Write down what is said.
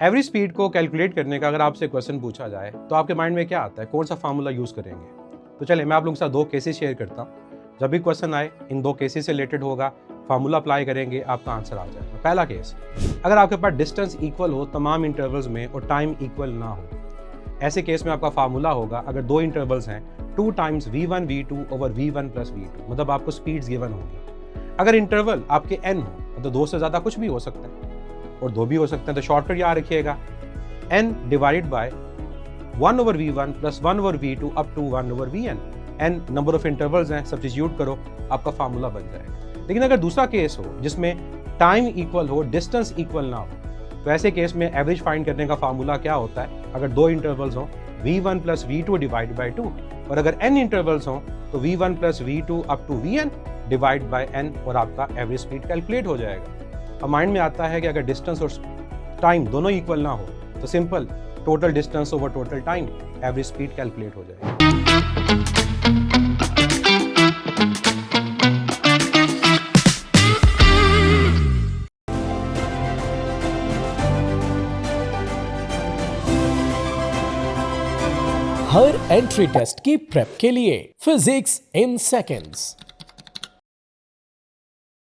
Average speed को calculate करने का अगर आपसे क्वेश्चन पूछा जाए तो आपके माइंड में क्या आता है, कौन सा फार्मूला यूज़ करेंगे? तो चलिए मैं आप लोगों के साथ दो केसेस शेयर करता हूँ। जब भी क्वेश्चन आए इन दो केसेस से रिलेटेड होगा, फार्मूला अप्लाई करेंगे, आपका आंसर आ जाएगा। पहला केस, अगर आपके पास डिस्टेंस इक्वल हो तमाम इंटरवल्स में और टाइम इक्वल ना हो, ऐसे केस में आपका फार्मूला होगा, अगर दो इंटरवल्स हैं 2 times v1 v2 over v1 plus v2, मतलब आपको स्पीड्स गिवन होगी। अगर इंटरवल आपके n हो तो दो से ज़्यादा कुछ भी हो सकता है और दो भी हो सकते हैं, तो शॉर्टकट याद रखिएगा n divided by 1 over v1 plus 1 over v2 up to 1 over vn। n number of intervals हैं, सब्स्टिट्यूट करो, आपका फार्मूला बन जाएगा। लेकिन अगर दूसरा केस हो जिसमें टाइम इक्वल हो, डिस्टेंस इक्वल ना हो, तो ऐसे केस में एवरेज फाइंड करने का फार्मूला क्या होता है? अगर दो इंटरवल्स हो v1 plus v2 divide by 2, और अगर n इंटरवल्स हो तो v1 plus v2 up to vn divide by n, और आपका एवरेज स्पीड कैलकुलेट हो जाएगा। अब माइंड में आता है कि अगर डिस्टेंस और टाइम दोनों इक्वल ना हो तो simple total distance over total time, average speed calculate हो जाएगी। हर एंट्री टेस्ट की प्रेप के लिए फिजिक्स इन सेकंड्स।